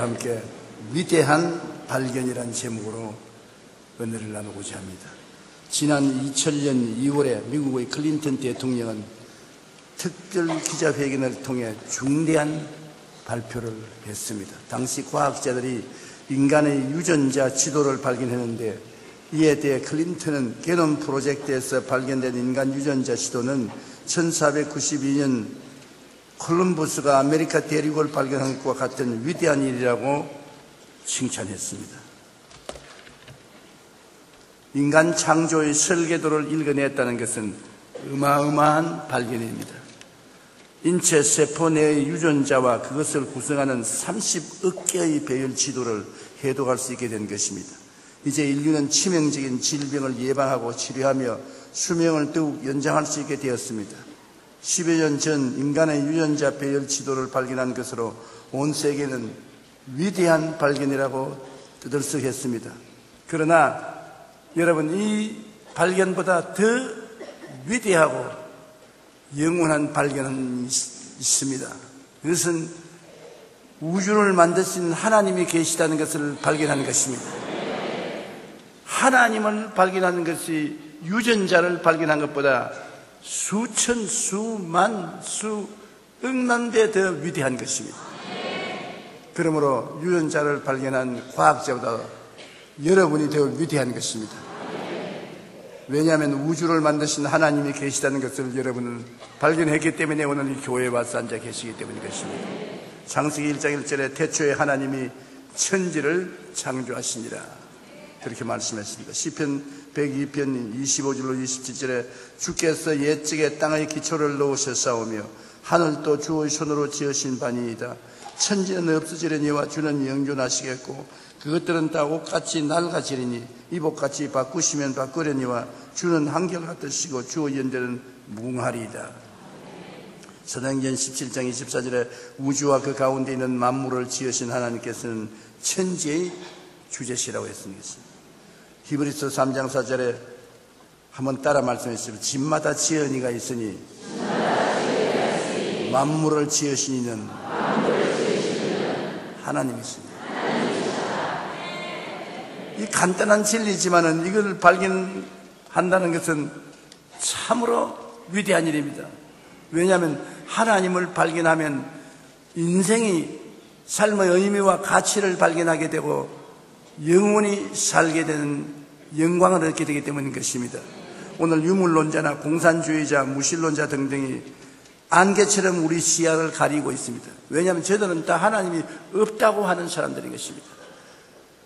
함께 위대한 발견이라는 제목으로 은혜를 나누고자 합니다. 지난 2000년 2월에 미국의 클린턴 대통령은 특별 기자회견을 통해 중대한 발표를 했습니다. 당시 과학자들이 인간의 유전자 지도를 발견했는데, 이에 대해 클린턴은 게놈 프로젝트에서 발견된 인간 유전자 지도는 1492년 콜럼버스가 아메리카 대륙을 발견한 것과 같은 위대한 일이라고 칭찬했습니다. 인간 창조의 설계도를 읽어냈다는 것은 어마어마한 발견입니다. 인체 세포 내의 유전자와 그것을 구성하는 30억 개의 배열 지도를 해독할 수 있게 된 것입니다. 이제 인류는 치명적인 질병을 예방하고 치료하며 수명을 더욱 연장할 수 있게 되었습니다. 10여 년 전 인간의 유전자 배열 지도를 발견한 것으로 온 세계는 위대한 발견이라고 떠들썩했습니다. 그러나 여러분, 이 발견보다 더 위대하고 영원한 발견은 있습니다. 그것은 우주를 만드신 하나님이 계시다는 것을 발견한 것입니다. 하나님을 발견하는 것이 유전자를 발견한 것보다 수천, 수만, 수억만 배 더 위대한 것입니다. 그러므로 유전자를 발견한 과학자보다 여러분이 더 위대한 것입니다. 왜냐하면 우주를 만드신 하나님이 계시다는 것을 여러분은 발견했기 때문에 오늘 이 교회에 와서 앉아 계시기 때문인 것입니다. 창세기 1장 1절에 태초에 하나님이 천지를 창조하시니라, 그렇게 말씀했습니다. 시편 102편 25절로 27절에 주께서 옛적에 땅의 기초를 놓으셨사오며 하늘도 주의 손으로 지으신 바니이다. 천지는 없어지려니와 주는 영존하시겠고 그것들은 다 옷같이 낡아지리니 이복같이 바꾸시면 바꾸려니와 주는 한결같으시고 주의 연대는 무궁하리이다. 사도행전 17장 24절에 우주와 그 가운데 있는 만물을 지으신 하나님께서는 천지의 주제시라고 했습니다. 히브리서 3장 4절에 한번 따라 말씀해 주시면, 집마다 지은 이가 있으니 만물을 지으신 이는 하나님이십니다. 이 간단한 진리지만은 이걸 발견한다는 것은 참으로 위대한 일입니다. 왜냐하면 하나님을 발견하면 인생이 삶의 의미와 가치를 발견하게 되고 영원히 살게 되는 영광을 얻게 되기 때문인 것입니다. 오늘 유물론자나 공산주의자, 무신론자 등등이 안개처럼 우리 시야를 가리고 있습니다. 왜냐하면 저들은 다 하나님이 없다고 하는 사람들인 것입니다.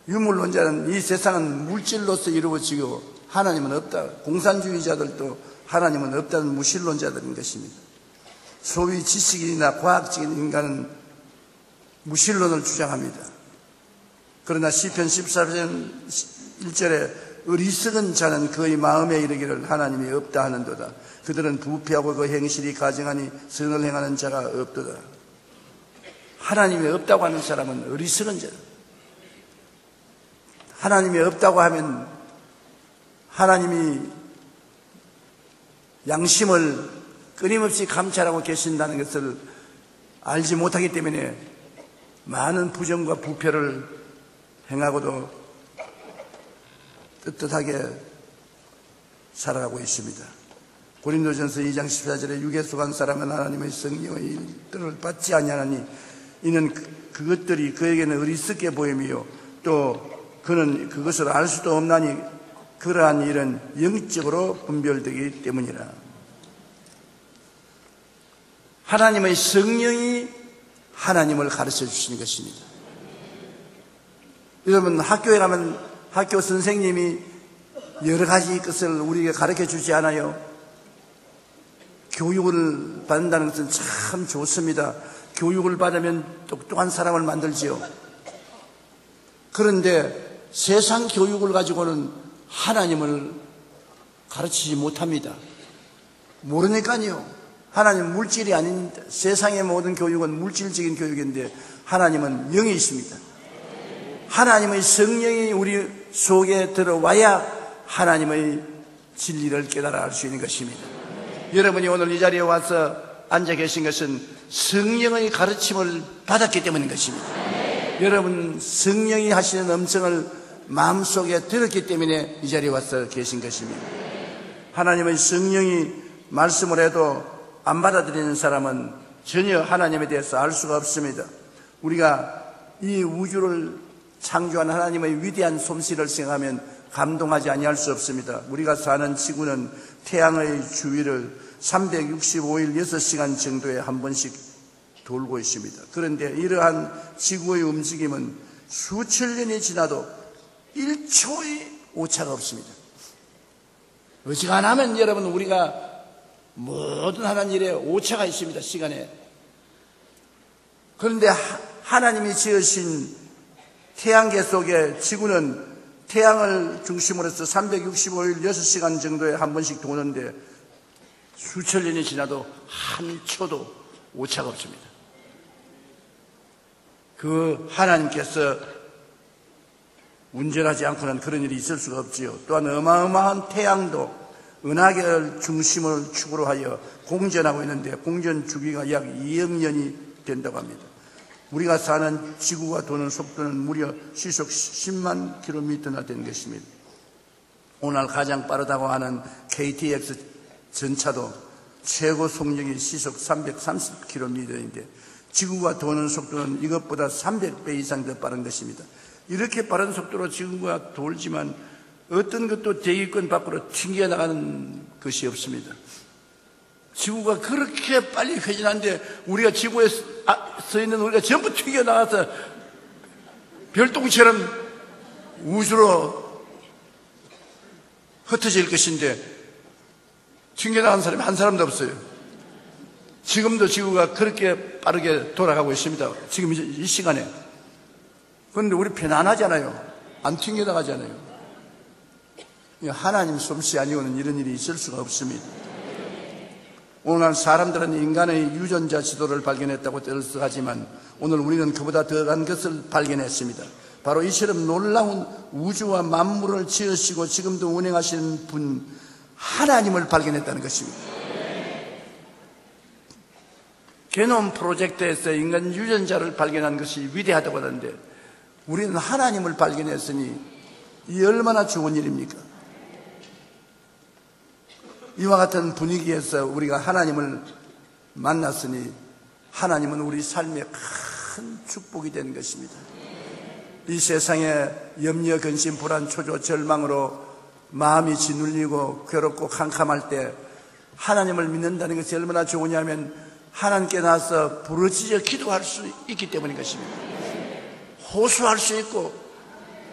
유물론자는 이 세상은 물질로서 이루어지고 하나님은 없다. 공산주의자들도 하나님은 없다는 무신론자들인 것입니다. 소위 지식인이나 과학적인 인간은 무신론을 주장합니다. 그러나 시편 14편 1절에 어리석은 자는 그의 마음에 이르기를 하나님이 없다 하는도다. 그들은 부패하고 그 행실이 가증하니 선을 행하는 자가 없도다. 하나님이 없다고 하는 사람은 어리석은 자다. 하나님이 없다고 하면 하나님이 양심을 끊임없이 감찰하고 계신다는 것을 알지 못하기 때문에 많은 부정과 부패를 행하고도 떳떳하게 살아가고 있습니다. 고린도전서 2장 14절에 육에 속한 사람은 하나님의 성령의 뜻을 받지 아니하나니 이는 그것들이 그에게는 어리석게 보이며 또 그는 그것을 알 수도 없나니 그러한 일은 영적으로 분별되기 때문이라. 하나님의 성령이 하나님을 가르쳐 주시는 것입니다. 여러분, 학교에 가면 학교 선생님이 여러 가지 것을 우리에게 가르쳐 주지 않아요? 교육을 받는다는 것은 참 좋습니다. 교육을 받으면 똑똑한 사람을 만들지요. 그런데 세상 교육을 가지고는 하나님을 가르치지 못합니다. 모르니까요. 하나님 물질이 아닙니다. 세상의 모든 교육은 물질적인 교육인데 하나님은 영이십니다. 하나님의 성령이 우리 속에 들어와야 하나님의 진리를 깨달아 알 수 있는 것입니다. 여러분이 오늘 이 자리에 와서 앉아 계신 것은 성령의 가르침을 받았기 때문인 것입니다. 여러분 성령이 하시는 음성을 마음속에 들었기 때문에 이 자리에 와서 계신 것입니다. 하나님의 성령이 말씀을 해도 안 받아들이는 사람은 전혀 하나님에 대해서 알 수가 없습니다. 우리가 이 우주를 창조한 하나님의 위대한 솜씨를 생각하면 감동하지 아니할 수 없습니다. 우리가 사는 지구는 태양의 주위를 365일 6시간 정도에 한 번씩 돌고 있습니다. 그런데 이러한 지구의 움직임은 수천 년이 지나도 1초의 오차가 없습니다. 어지간하면 여러분 우리가 모든 하는 일에 오차가 있습니다. 시간에. 그런데 하나님이 지으신 태양계 속에 지구는 태양을 중심으로 해서 365일 6시간 정도에 한 번씩 도는데 수천 년이 지나도 한 초도 오차가 없습니다. 그 하나님께서 운전하지 않고는 그런 일이 있을 수가 없지요. 또한 어마어마한 태양도 은하계를 중심을 축으로 하여 공전하고 있는데 공전 주기가 약 2억 년이 된다고 합니다. 우리가 사는 지구가 도는 속도는 무려 시속 10만 킬로미터나 되는 것입니다. 오늘 가장 빠르다고 하는 KTX 전차도 최고 속력이 시속 330km인데 지구가 도는 속도는 이것보다 300배 이상 더 빠른 것입니다. 이렇게 빠른 속도로 지구가 돌지만 어떤 것도 대기권 밖으로 튕겨나가는 것이 없습니다. 지구가 그렇게 빨리 회전하는데 우리가 지구에 서 있는 우리가 전부 튕겨나가서 별똥처럼 우주로 흩어질 것인데 튕겨나간 사람이 한 사람도 없어요. 지금도 지구가 그렇게 빠르게 돌아가고 있습니다. 지금 이 시간에. 그런데 우리 편안하잖아요. 안 튕겨나가잖아요. 하나님 솜씨 아니고는 이런 일이 있을 수가 없습니다. 오늘 사람들은 인간의 유전자 지도를 발견했다고 떠들어하지만 오늘 우리는 그보다 더한 것을 발견했습니다. 바로 이처럼 놀라운 우주와 만물을 지으시고 지금도 운행하시는 분 하나님을 발견했다는 것입니다. 게놈 프로젝트에서 인간 유전자를 발견한 것이 위대하다고 하는데 우리는 하나님을 발견했으니 이 얼마나 좋은 일입니까? 이와 같은 분위기에서 우리가 하나님을 만났으니 하나님은 우리 삶에 큰 축복이 된 것입니다. 이 세상에 염려, 근심, 불안, 초조, 절망으로 마음이 짓눌리고 괴롭고 캄캄할 때 하나님을 믿는다는 것이 얼마나 좋으냐면 하나님께 나서 부르짖어 기도할 수 있기 때문인 것입니다. 호소할 수 있고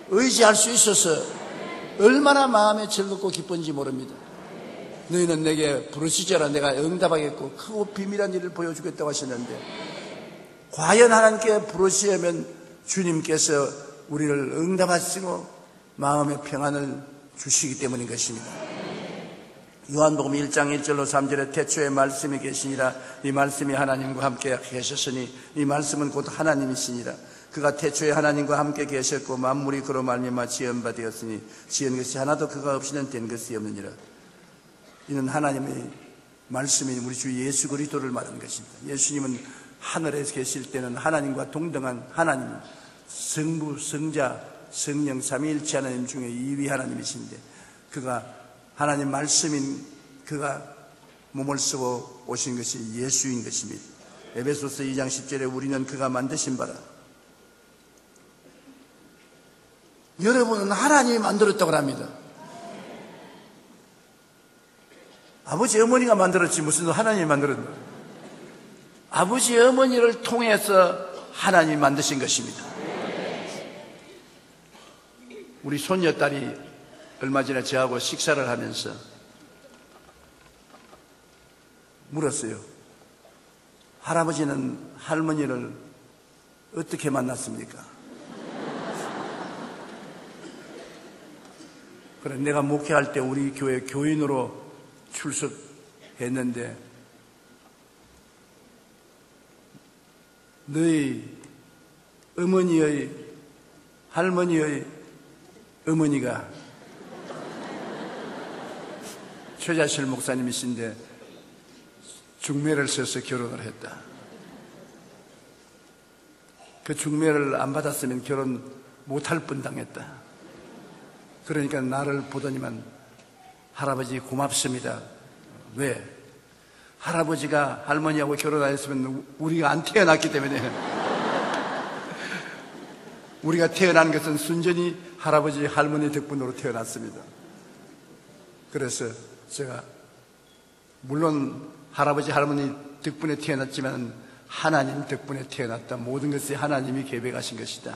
의지할 수 있어서 얼마나 마음에 즐겁고 기쁜지 모릅니다. 너희는 내게 부르짖어라 내가 응답하겠고 크고 비밀한 일을 보여주겠다고 하셨는데 과연 하나님께 부르짖으면 주님께서 우리를 응답하시고 마음의 평안을 주시기 때문인 것입니다. 요한복음 1장 1절로 3절에 태초에 말씀이 계시니라 이 말씀이 하나님과 함께 계셨으니 이 말씀은 곧 하나님이시니라 그가 태초에 하나님과 함께 계셨고 만물이 그로 말미암아 지은 바 되었으니 지은 것이 하나도 그가 없이는 된 것이 없느니라. 이는 하나님의 말씀인 우리 주 예수 그리스도를 말하는 것입니다. 예수님은 하늘에 계실 때는 하나님과 동등한 하나님, 성부, 성자, 성령 삼위일체 하나님 중에 2위 하나님이신데 그가 하나님 말씀인 그가 몸을 쓰고 오신 것이 예수인 것입니다. 에베소서 2장 10절에 우리는 그가 만드신 바라. 여러분은 하나님이 만들었다고 합니다. 아버지 어머니가 만들었지 무슨 하나님이 만들었나. 아버지 어머니를 통해서 하나님이 만드신 것입니다. 우리 손녀딸이 얼마 전에 저하고 식사를 하면서 물었어요. 할아버지는 할머니를 어떻게 만났습니까? 그래 내가 목회할 때 우리 교회 교인으로 출석했는데 너희 어머니의 할머니의 어머니가 최자실 목사님이신데 중매를 써서 결혼을 했다. 그 중매를 안 받았으면 결혼 못할 뻔당했다. 그러니까 나를 보더니만 할아버지 고맙습니다. 왜? 할아버지가 할머니하고 결혼 안 했으면 우리가 안 태어났기 때문에 우리가 태어난 것은 순전히 할아버지 할머니 덕분으로 태어났습니다. 그래서 제가 물론 할아버지 할머니 덕분에 태어났지만 하나님 덕분에 태어났다. 모든 것이 하나님이 계획하신 것이다.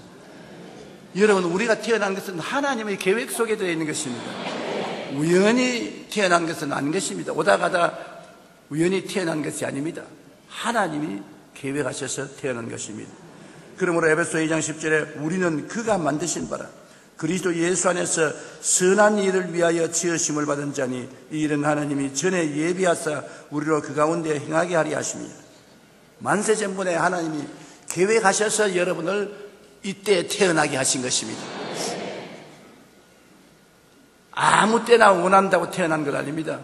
여러분, 우리가 태어난 것은 하나님의 계획 속에 되어 있는 것입니다. 우연히 태어난 것은 아닌 것입니다. 오다 가다 우연히 태어난 것이 아닙니다. 하나님이 계획하셔서 태어난 것입니다. 그러므로 에베소 2장 10절에 우리는 그가 만드신 바라 그리스도 예수 안에서 선한 일을 위하여 지으심을 받은 자니 이 일은 하나님이 전에 예비하사 우리로 그 가운데 행하게 하리 하십니다. 만세전분에 하나님이 계획하셔서 여러분을 이때 태어나게 하신 것입니다. 아무 때나 원한다고 태어난 것 아닙니다.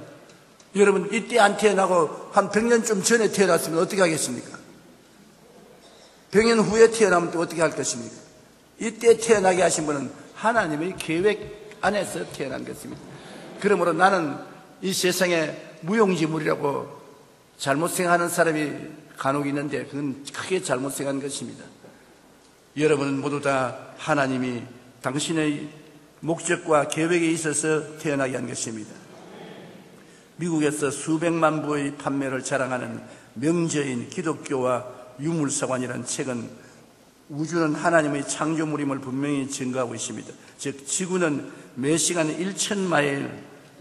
여러분, 이때 안 태어나고 한 100년쯤 전에 태어났으면 어떻게 하겠습니까? 100년 후에 태어나면 또 어떻게 할 것입니까? 이때 태어나게 하신 분은 하나님의 계획 안에서 태어난 것입니다. 그러므로 나는 이 세상에 무용지물이라고 잘못 생각하는 사람이 간혹 있는데 그건 크게 잘못 생각한 것입니다. 여러분은 모두 다 하나님이 당신의 목적과 계획에 있어서 태어나게 한 것입니다. 미국에서 수백만 부의 판매를 자랑하는 명저인 기독교와 유물사관이라는 책은 우주는 하나님의 창조물임을 분명히 증거하고 있습니다. 즉 지구는 매 시간 1000마일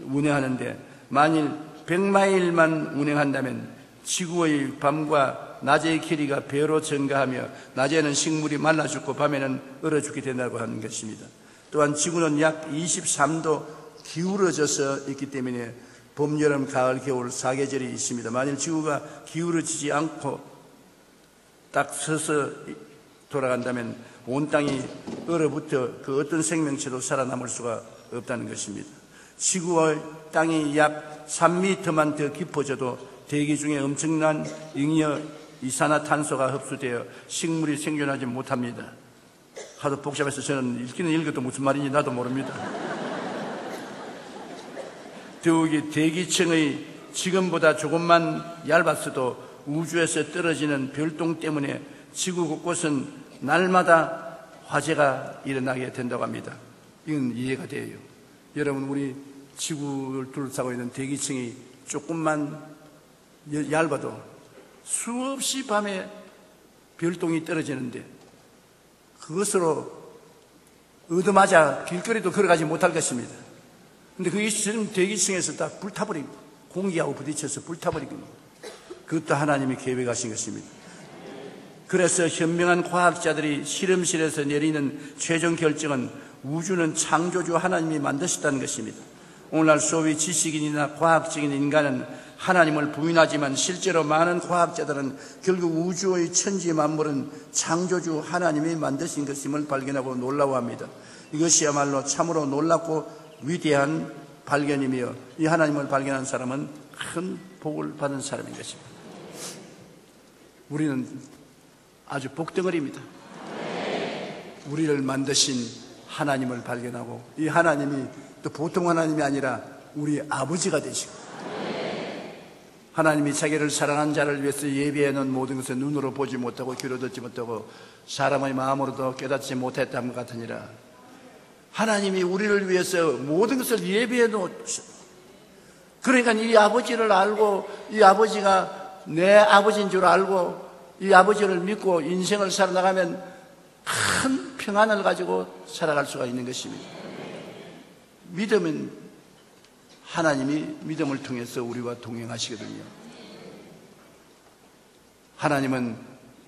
운행하는데 만일 100마일만 운행한다면 지구의 밤과 낮의 길이가 배로 증가하며 낮에는 식물이 말라 죽고 밤에는 얼어 죽게 된다고 하는 것입니다. 또한 지구는 약 23도 기울어져서 있기 때문에 봄, 여름, 가을, 겨울 4계절이 있습니다. 만일 지구가 기울어지지 않고 딱 서서 돌아간다면 온 땅이 얼어붙어 그 어떤 생명체도 살아남을 수가 없다는 것입니다. 지구와 땅이 약 3m만 더 깊어져도 대기 중에 엄청난 잉여 이산화탄소가 흡수되어 식물이 생존하지 못합니다. 하도 복잡해서 저는 읽기는 읽어도 무슨 말인지 나도 모릅니다. 더욱이 대기층의 지금보다 조금만 얇았어도 우주에서 떨어지는 별똥 때문에 지구 곳곳은 날마다 화재가 일어나게 된다고 합니다. 이건 이해가 돼요. 여러분, 우리 지구를 둘러싸고 있는 대기층이 조금만 얇아도 수없이 밤에 별똥이 떨어지는데 그것으로 얻어맞아 길거리도 걸어가지 못할 것입니다. 근데 그게 지금 대기층에서 다 불타버립니다. 공기하고 부딪혀서 불타버립니다. 그것도 하나님이 계획하신 것입니다. 그래서 현명한 과학자들이 실험실에서 내리는 최종 결정은 우주는 창조주 하나님이 만드셨다는 것입니다. 오늘날 소위 지식인이나 과학적인 인간은 하나님을 부인하지만 실제로 많은 과학자들은 결국 우주의 천지 만물은 창조주 하나님이 만드신 것임을 발견하고 놀라워합니다. 이것이야말로 참으로 놀랍고 위대한 발견이며 이 하나님을 발견한 사람은 큰 복을 받은 사람인 것입니다. 우리는 아주 복덩어리입니다. 우리를 만드신 하나님을 발견하고 이 하나님이 또 보통 하나님이 아니라 우리 아버지가 되시고 하나님이 자기를 사랑한 자를 위해서 예비해 놓은 모든 것을 눈으로 보지 못하고 귀로 듣지 못하고 사람의 마음으로도 깨닫지 못했다는 것 같으니라. 하나님이 우리를 위해서 모든 것을 예비해 놓으셨. 그러니까 이 아버지를 알고 이 아버지가 내 아버지인 줄 알고 이 아버지를 믿고 인생을 살아나가면 큰 평안을 가지고 살아갈 수가 있는 것입니다. 믿음은 하나님이 믿음을 통해서 우리와 동행하시거든요. 하나님은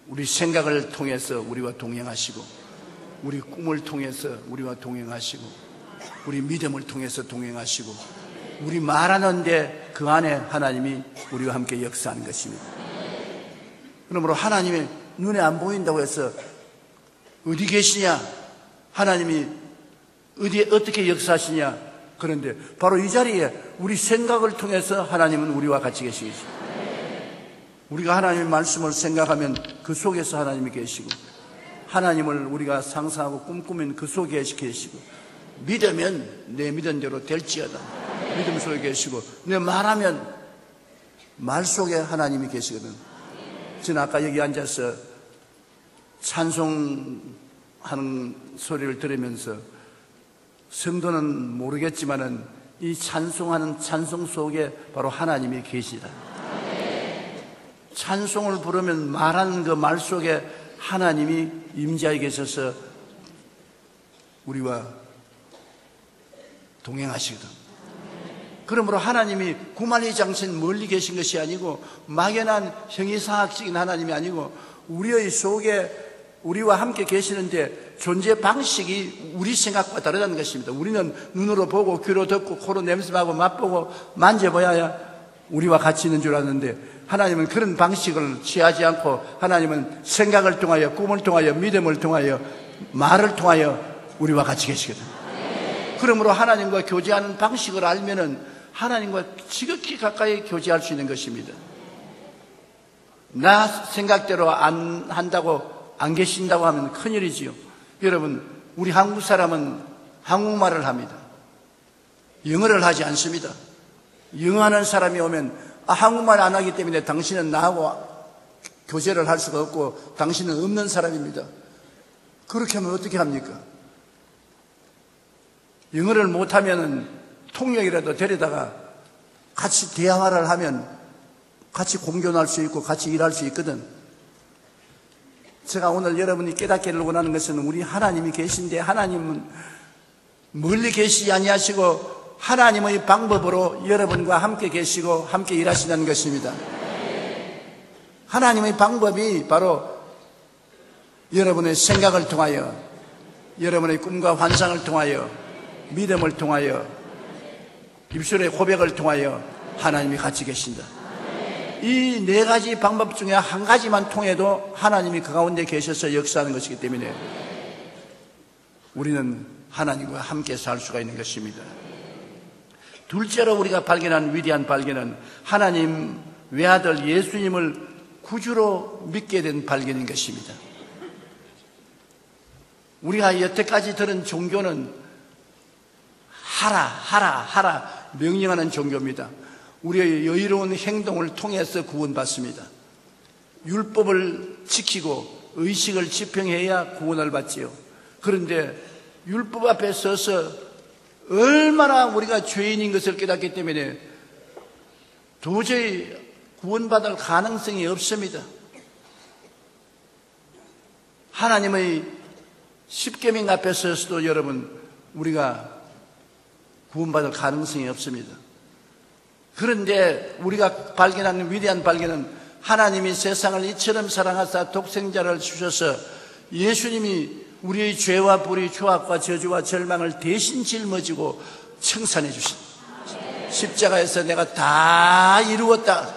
우리 생각을 통해서 우리와 동행하시고 우리 꿈을 통해서 우리와 동행하시고 우리 믿음을 통해서 동행하시고 우리 말하는데 그 안에 하나님이 우리와 함께 역사하는 것입니다. 그러므로 하나님의 눈에 안 보인다고 해서 어디 계시냐? 하나님이 어떻게 역사하시냐? 그런데 바로 이 자리에 우리 생각을 통해서 하나님은 우리와 같이 계시겠습니다. 우리가 하나님의 말씀을 생각하면 그 속에서 하나님이 계시고 하나님을 우리가 상상하고 꿈꾸면 그 속에 계시고, 믿으면 내 믿은 대로 될지어다. 믿음 속에 계시고, 내 말하면 말 속에 하나님이 계시거든. 저는 아까 여기 앉아서 찬송하는 소리를 들으면서 성도는 모르겠지만은 이 찬송하는 찬송 속에 바로 하나님이 계시다. 찬송을 부르면 말하는 그 말 속에 하나님이 임재하게 계셔서 우리와 동행하시거든. 그러므로 하나님이 구만리지 않으신 멀리 계신 것이 아니고 막연한 형이상학적인 하나님이 아니고 우리의 속에 우리와 함께 계시는데 존재 방식이 우리 생각과 다르다는 것입니다. 우리는 눈으로 보고 귀로 듣고 코로 냄새하고 맛보고 만져봐야 우리와 같이 있는 줄 아는데 하나님은 그런 방식을 취하지 않고 하나님은 생각을 통하여 꿈을 통하여 믿음을 통하여 말을 통하여 우리와 같이 계시거든. 그러므로 하나님과 교제하는 방식을 알면은 하나님과 지극히 가까이 교제할 수 있는 것입니다. 나 생각대로 안 한다고 안 계신다고 하면 큰일이지요. 여러분, 우리 한국 사람은 한국말을 합니다. 영어를 하지 않습니다. 영어하는 사람이 오면 한국말 안 하기 때문에 당신은 나하고 교제를 할 수가 없고 당신은 없는 사람입니다. 그렇게 하면 어떻게 합니까? 영어를 못하면 통역이라도 데려다가 같이 대화를 하면 같이 공존할 수 있고 같이 일할 수 있거든. 제가 오늘 여러분이 깨닫기를 원하는 것은 우리 하나님이 계신데 하나님은 멀리 계시지 아니하시고 하나님의 방법으로 여러분과 함께 계시고 함께 일하시는 것입니다. 하나님의 방법이 바로 여러분의 생각을 통하여 여러분의 꿈과 환상을 통하여 믿음을 통하여 입술의 고백을 통하여 하나님이 같이 계신다. 이 네 가지 방법 중에 한 가지만 통해도 하나님이 그 가운데 계셔서 역사하는 것이기 때문에 우리는 하나님과 함께 살 수가 있는 것입니다. 둘째로 우리가 발견한 위대한 발견은 하나님 외아들 예수님을 구주로 믿게 된 발견인 것입니다. 우리가 여태까지 들은 종교는 하라 명령하는 종교입니다. 우리의 여유로운 행동을 통해서 구원받습니다. 율법을 지키고 의식을 집행해야 구원을 받지요. 그런데 율법 앞에 서서 얼마나 우리가 죄인인 것을 깨닫기 때문에 도저히 구원받을 가능성이 없습니다. 하나님의 십계명 앞에 서서도 여러분 우리가 구원받을 가능성이 없습니다. 그런데 우리가 발견하는 위대한 발견은 하나님이 세상을 이처럼 사랑하사 독생자를 주셔서 예수님이 우리의 죄와 불의, 죄악과 저주와 절망을 대신 짊어지고 청산해 주신 십자가에서 내가 다 이루었다.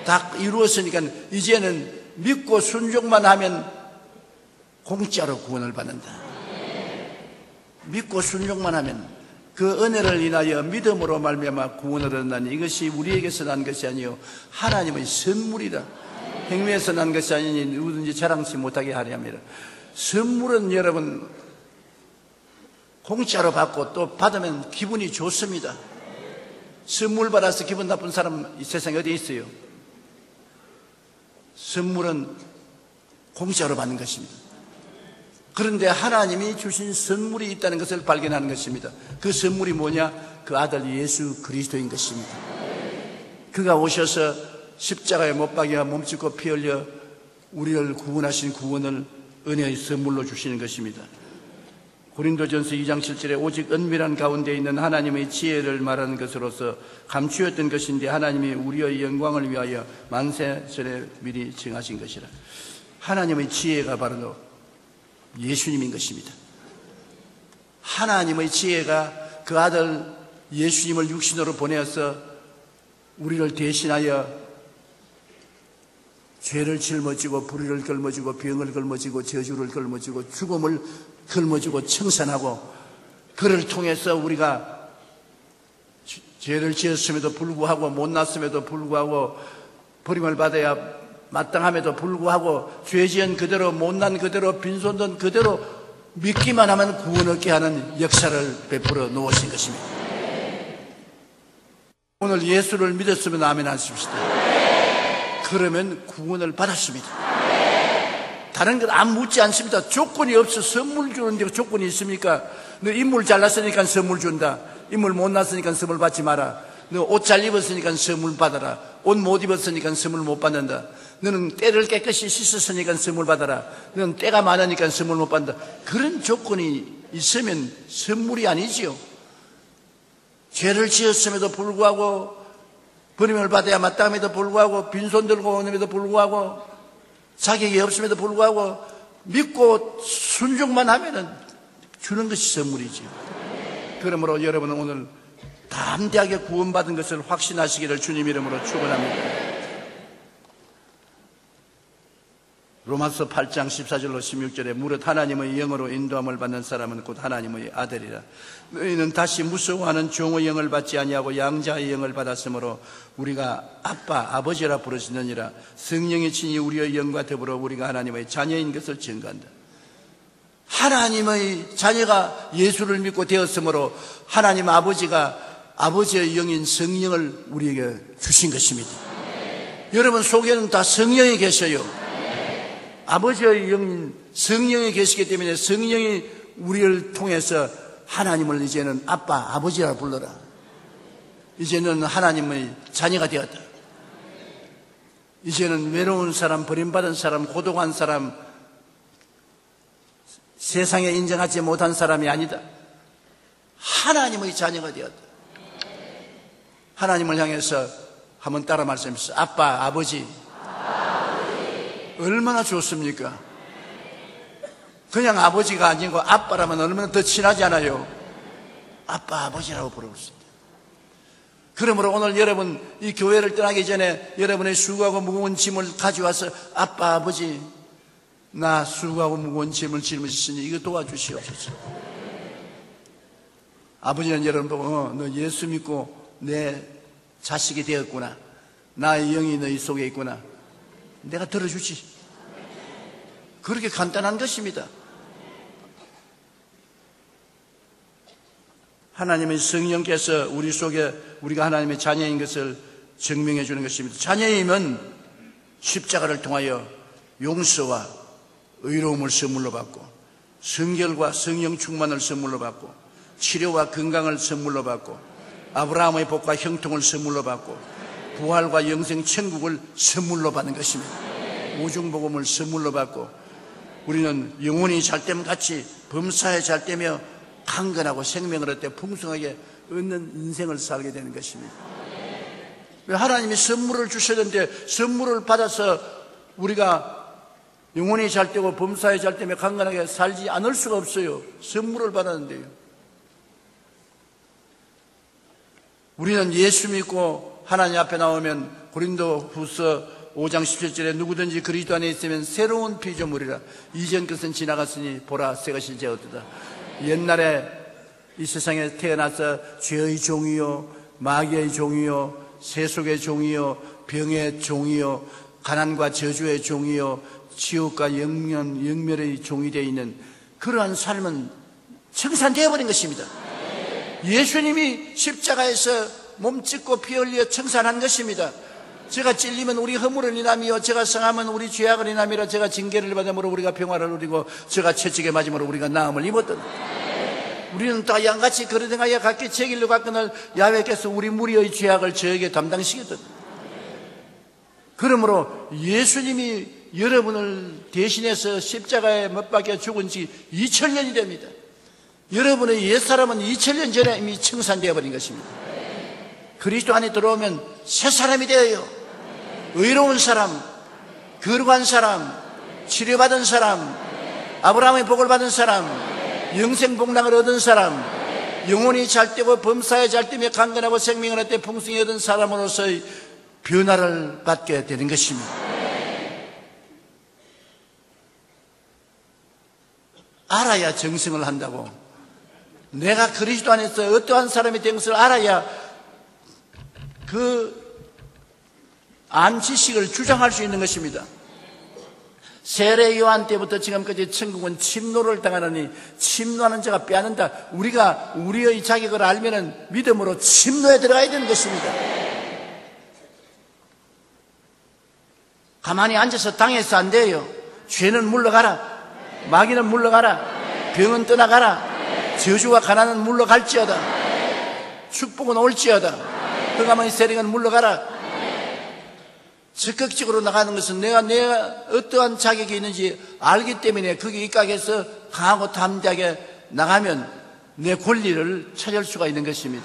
다 이루었으니까 이제는 믿고 순종만 하면 공짜로 구원을 받는다. 믿고 순종만 하면 그 은혜를 인하여 믿음으로 말미암아 구원을 얻는다니 이것이 우리에게서 난 것이 아니요 하나님의 선물이다. 행위에서 난 것이 아니니 누구든지 자랑치 못하게 하려 함이라. 선물은 여러분 공짜로 받고 또 받으면 기분이 좋습니다. 선물 받아서 기분 나쁜 사람 이 세상에 어디 있어요? 선물은 공짜로 받는 것입니다. 그런데 하나님이 주신 선물이 있다는 것을 발견하는 것입니다. 그 선물이 뭐냐? 그 아들 예수 그리스도인 것입니다. 그가 오셔서 십자가에 못 박여 몸짓고 피 흘려 우리를 구원하신 구원을 은혜의 선물로 주시는 것입니다. 고린도전서 2장 7절에 오직 은밀한 가운데 있는 하나님의 지혜를 말하는 것으로서 감추었던 것인데 하나님이 우리의 영광을 위하여 만세 전에 미리 정하신 것이라. 하나님의 지혜가 바로 예수님인 것입니다. 하나님의 지혜가 그 아들 예수님을 육신으로 보내어서 우리를 대신하여 죄를 짊어지고 불의를 걸머지고 병을 걸머지고 저주를 걸머지고 죽음을 걸머지고 청산하고 그를 통해서 우리가 죄를 지었음에도 불구하고 못났음에도 불구하고 버림을 받아야 마땅함에도 불구하고 죄지은 그대로, 못난 그대로, 빈손든 그대로 믿기만 하면 구원 얻게 하는 역사를 베풀어 놓으신 것입니다. 오늘 예수를 믿었으면 아멘 하십시다. 그러면 구원을 받았습니다. 다른 것 안 묻지 않습니다. 조건이 없어. 선물 주는데 조건이 있습니까? 너 인물 잘났으니까 선물 준다. 인물 못났으니까 선물 받지 마라. 너 옷 잘 입었으니까 선물 받아라. 옷 못 입었으니까 선물 못 받는다. 너는 때를 깨끗이 씻었으니까 선물 받아라. 너는 때가 많으니까 선물 못 받는다. 그런 조건이 있으면 선물이 아니지요. 죄를 지었음에도 불구하고, 버림을 받아야 마땅함에도 불구하고, 빈손 들고 오는에도 불구하고, 자격이 없음에도 불구하고 믿고 순종만 하면은 주는 것이 선물이지요. 그러므로 여러분은 오늘 담대하게 구원받은 것을 확신하시기를 주님 이름으로 축원합니다. 로마서 8장 14절로 16절에 무릇 하나님의 영으로 인도함을 받는 사람은 곧 하나님의 아들이라. 너희는 다시 무서워하는 종의 영을 받지 아니하고 양자의 영을 받았으므로 우리가 아빠, 아버지라 부르시느니라. 성령이 친히 우리의 영과 더불어 우리가 하나님의 자녀인 것을 증거한다. 하나님의 자녀가 예수를 믿고 되었으므로 하나님 아버지가 아버지의 영인 성령을 우리에게 주신 것입니다. 여러분 속에는 다 성령이 계셔요. 아버지의 영인 성령이 계시기 때문에 성령이 우리를 통해서 하나님을 이제는 아빠, 아버지라 불러라. 이제는 하나님의 자녀가 되었다. 이제는 외로운 사람, 버림받은 사람, 고독한 사람, 세상에 인정하지 못한 사람이 아니다. 하나님의 자녀가 되었다. 하나님을 향해서 한번 따라 말씀하십시오. 아빠, 아버지. 얼마나 좋습니까? 그냥 아버지가 아니고 아빠라면 얼마나 더 친하지 않아요? 아빠, 아버지라고 부르고 있습니다. 그러므로 오늘 여러분 이 교회를 떠나기 전에 여러분의 수고하고 무거운 짐을 가져와서 아빠, 아버지, 나 수고하고 무거운 짐을 짊어지시니 이거 도와주시옵소서. 아버지는 여러분 보고 너 예수 믿고 내 자식이 되었구나. 나의 영이 너희 속에 있구나. 내가 들어주지. 그렇게 간단한 것입니다. 하나님의 성령께서 우리 속에 우리가 하나님의 자녀인 것을 증명해 주는 것입니다. 자녀임은 십자가를 통하여 용서와 의로움을 선물로 받고, 성결과 성령 충만을 선물로 받고, 치료와 건강을 선물로 받고, 아브라함의 복과 형통을 선물로 받고, 부활과 영생 천국을 선물로 받는 것입니다. 오중복음을 선물로 받고 우리는 영혼이 잘됨같이 범사에 잘되며 강건하고 생명을 얻되 풍성하게 얻는 인생을 살게 되는 것입니다. 하나님이 선물을 주셨는데 선물을 받아서 우리가 영혼이 잘되고 범사에 잘되며 강건하게 살지 않을 수가 없어요. 선물을 받았는데요. 우리는 예수 믿고 하나님 앞에 나오면 고린도후서 5장 17절에 누구든지 그리스도 안에 있으면 새로운 피조물이라. 이전 것은 지나갔으니 보라 새 것이 되었도다. 옛날에 이 세상에 태어나서 죄의 종이요, 마귀의 종이요, 세속의 종이요, 병의 종이요, 가난과 저주의 종이요, 지옥과 영멸의 종이 되어 있는 그러한 삶은 청산되어 버린 것입니다. 예수님이 십자가에서 몸 찢고 피 흘려 청산한 것입니다. 제가 찔리면 우리 허물을 인함이요, 제가 성하면 우리 죄악을 인함이라. 제가 징계를 받음으로 우리가 평화를 누리고, 제가 채찍에 맞음으로 우리가 나음을 입었던. 우리는 다 양같이 그러등하여 각기 제 길로 갔거늘 야훼께서 우리 무리의 죄악을 저에게 담당시켰던. 그러므로 예수님이 여러분을 대신해서 십자가에 못 박혀 죽은 지 2000년이 됩니다. 여러분의 옛사람은 2000년 전에 이미 청산되어 버린 것입니다. 그리스도 안에 들어오면 새 사람이 되어요. 의로운 사람, 거룩한 사람, 치료받은 사람, 아브라함의 복을 받은 사람, 영생 복락을 얻은 사람, 영혼이 잘되고 범사에 잘되며 강건하고 생명을 얻되 풍성히 얻은 사람으로서의 변화를 받게 되는 것입니다. 알아야 정승을 한다고. 내가 그리스도 안에서 어떠한 사람이 된 것을 알아야 그 안 지식을 주장할 수 있는 것입니다. 세례 요한 때부터 지금까지 천국은 침노를 당하느니 침노하는 자가 빼앗는다. 우리가 우리의 자격을 알면은 믿음으로 침노에 들어가야 되는 것입니다. 가만히 앉아서 당해서 안 돼요. 죄는 물러가라. 마귀는 물러가라. 병은 떠나가라. 저주와 가난은 물러갈지어다. 축복은 올지어다. 흑암의 세력은 물러가라. 적극적으로 나가는 것은 내가 어떠한 자격이 있는지 알기 때문에 거기에 입각해서 강하고 담대하게 나가면 내 권리를 찾을 수가 있는 것입니다.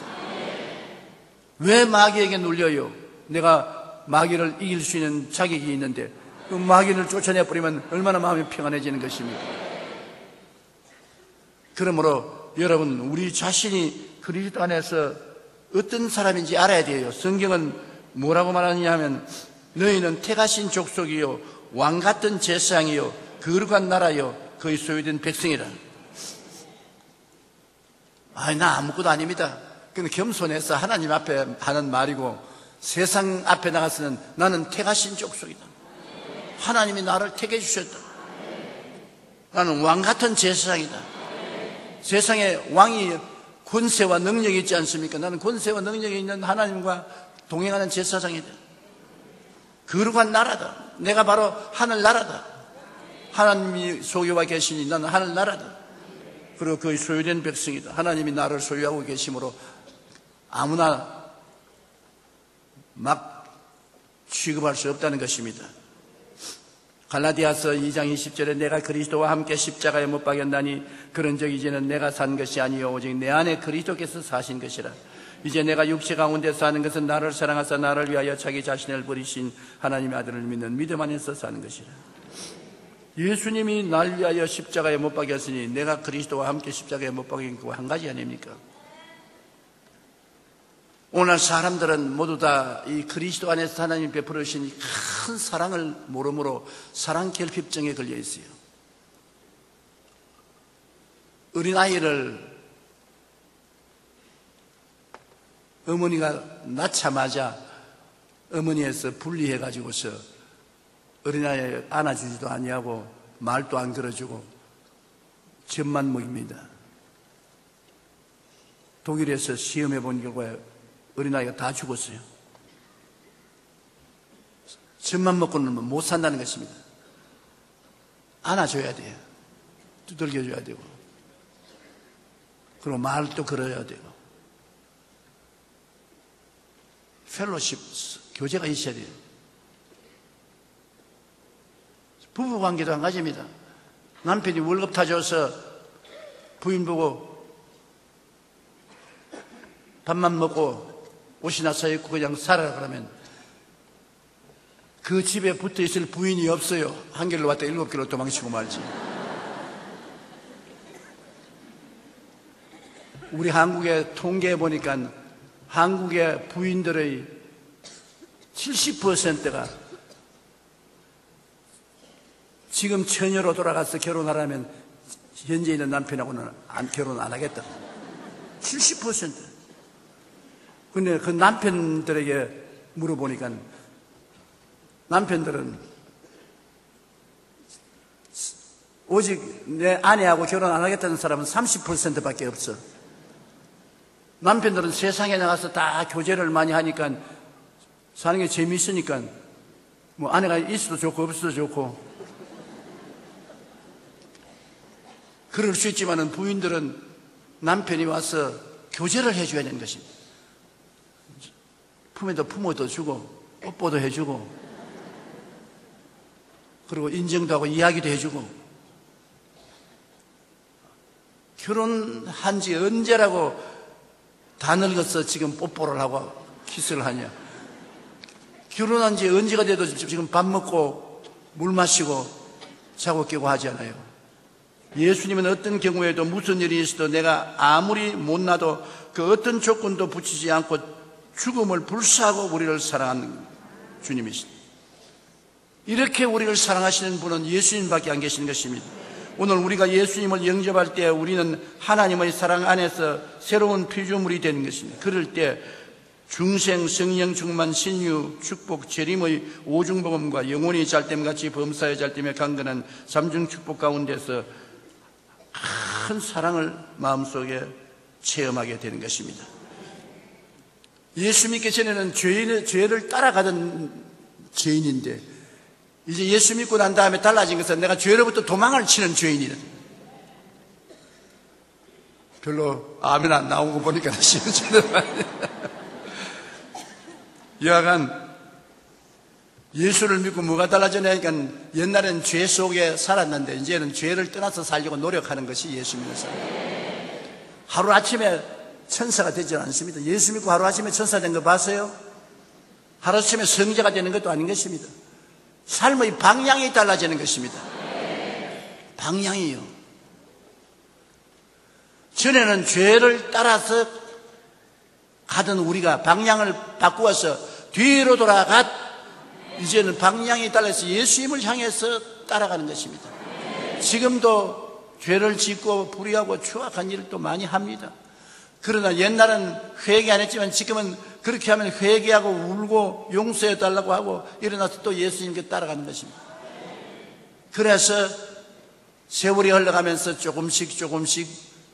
왜 마귀에게 눌려요? 내가 마귀를 이길 수 있는 자격이 있는데 그 마귀를 쫓아내버리면 얼마나 마음이 평안해지는 것입니까? 그러므로 여러분, 우리 자신이 그리스도 안에서 어떤 사람인지 알아야 돼요. 성경은 뭐라고 말하느냐 하면 너희는 택하신 족속이요 왕같은 제사장이요 거룩한 나라요 그의 소유된 백성이라. 나 아무것도 아닙니다. 근데 겸손해서 하나님 앞에 하는 말이고 세상 앞에 나가서는 나는 택하신 족속이다. 하나님이 나를 택해 주셨다. 나는 왕같은 제사장이다. 세상에 왕이 권세와 능력이 있지 않습니까? 나는 권세와 능력이 있는 하나님과 동행하는 제사장이다. 거룩한 나라다. 내가 바로 하늘나라다. 하나님이 소유하고 계시니 나는 하늘나라다. 그리고 그의 소유된 백성이다. 하나님이 나를 소유하고 계시므로 아무나 막 취급할 수 없다는 것입니다. 갈라디아서 2장 20절에 내가 그리스도와 함께 십자가에 못 박였나니 그런즉 이제는 내가 산 것이 아니요 오직 내 안에 그리스도께서 사신 것이라. 이제 내가 육체 가운데 사는 것은 나를 사랑하사 나를 위하여 자기 자신을 버리신 하나님의 아들을 믿는 믿음 안에서 사는 것이라. 예수님이 날 위하여 십자가에 못 박였으니 내가 그리스도와 함께 십자가에 못 박인 그 한 가지 아닙니까? 오늘 사람들은 모두 다 이 그리스도 안에서 하나님 베풀어 주신 큰 사랑을 모르므로 사랑 결핍증에 걸려 있어요. 어린아이를 어머니가 낳자마자 어머니에서 분리해가지고서 어린아이 안아주지도 아니하고 말도 안 걸어주고 젖만 먹입니다. 독일에서 시험해 본 결과에 어린아이가 다 죽었어요. 젖만 먹고는 못 산다는 것입니다. 안아줘야 돼요. 두들겨줘야 되고 그리고 말도 걸어야 되고 펠로십, 교제가 있어야 돼요. 부부관계도 한 가지입니다. 남편이 월급 타줘서 부인 보고 밥만 먹고 옷이나 사입고 그냥 살아라 그러면 그 집에 붙어 있을 부인이 없어요. 한 길로 왔다 7길로 도망치고 말지. 우리 한국에 통계해 보니까 한국의 부인들의 70%가 지금 처녀로 돌아가서 결혼하라면 현재 있는 남편하고는 결혼 안 하겠다. 70%. 근데 그 남편들에게 물어보니까 남편들은 오직 내 아내하고 결혼 안 하겠다는 사람은 30%밖에 없어. 남편들은 세상에 나가서 다 교제를 많이 하니까 사는 게 재미있으니까 뭐 아내가 있어도 좋고 없어도 좋고 그럴 수 있지만은 부인들은 남편이 와서 교제를 해줘야 되는 것입니다. 품에도 품어도 주고 뽀뽀도 해주고 그리고 인정도 하고 이야기도 해주고 결혼한 지 언제라고 다 늙어서 지금 뽀뽀를 하고 키스를 하냐. 결혼한 지 언제가 돼도 지금 밥 먹고 물 마시고 자고 깨고 하지 않아요. 예수님은 어떤 경우에도 무슨 일이 있어도 내가 아무리 못나도 그 어떤 조건도 붙이지 않고 죽음을 불사하고 우리를 사랑하는 주님이십니다. 이렇게 우리를 사랑하시는 분은 예수님밖에 안 계시는 것입니다. 오늘 우리가 예수님을 영접할 때 우리는 하나님의 사랑 안에서 새로운 피조물이 되는 것입니다. 그럴 때 중생, 성령, 충만, 신유, 축복, 재림의 오중복음과 영혼이 잘됨같이 범사의 잘됨에 강건한 삼중축복 가운데서 큰 사랑을 마음속에 체험하게 되는 것입니다. 예수 믿기 전에는 죄를 따라가던 죄인인데 이제 예수 믿고 난 다음에 달라진 것은 내가 죄로부터 도망을 치는 죄인이다. 별로 아멘 안 나온 거 보니까 싫어지는 말이에요. 여하간 예수를 믿고 뭐가 달라지냐니까 옛날엔 죄 속에 살았는데 이제는 죄를 떠나서 살려고 노력하는 것이 예수 믿는 사람. 하루아침에 천사가 되지 않습니다. 예수 믿고 하루아침에 천사 된 거 봤어요? 하루아침에 성자가 되는 것도 아닌 것입니다. 삶의 방향이 달라지는 것입니다. 방향이요. 전에는 죄를 따라서 가던 우리가 방향을 바꾸어서 뒤로 돌아갔. 이제는 방향이 달라서 예수님을 향해서 따라가는 것입니다. 지금도 죄를 짓고 불의하고 추악한 일도 많이 합니다. 그러나 옛날은 회개 안 했지만 지금은 그렇게 하면 회개하고 울고 용서해 달라고 하고 일어나서 또 예수님께 따라가는 것입니다. 그래서 세월이 흘러가면서 조금씩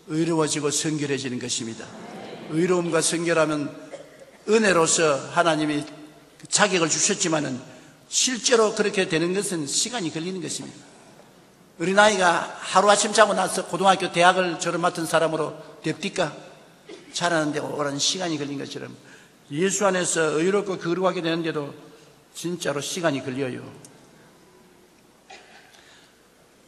의로워지고 성결해지는 것입니다. 의로움과 성결하면 은혜로서 하나님이 자격을 주셨지만은 실제로 그렇게 되는 것은 시간이 걸리는 것입니다. 어린아이가 하루아침 자고 나서 고등학교, 대학을 졸업 맡은 사람으로 됩니까? 자라는데 오랜 시간이 걸린 것처럼 예수 안에서 의롭고 거룩하게 되는데도 진짜로 시간이 걸려요.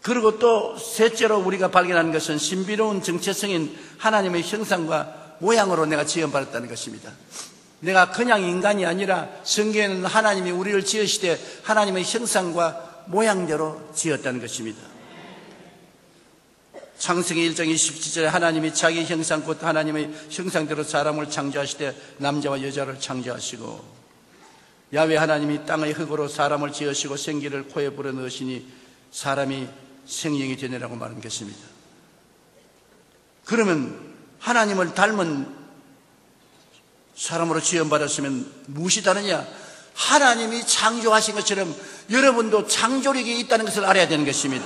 그리고 또 셋째로 우리가 발견하는 것은 신비로운 정체성인 하나님의 형상과 모양으로 내가 지음받았다는 것입니다. 내가 그냥 인간이 아니라 성경에는 하나님이 우리를 지으시되 하나님의 형상과 모양대로 지었다는 것입니다. 창세기 1장 27절에 하나님이 자기 형상 곧 하나님의 형상대로 사람을 창조하시되 남자와 여자를 창조하시고 야훼 하나님이 땅의 흙으로 사람을 지으시고 생기를 코에 불어넣으시니 사람이 생명이 되느라고 말한 것입니다. 그러면 하나님을 닮은 사람으로 지음받았으면 무엇이 다르냐? 하나님이 창조하신 것처럼 여러분도 창조력이 있다는 것을 알아야 되는 것입니다.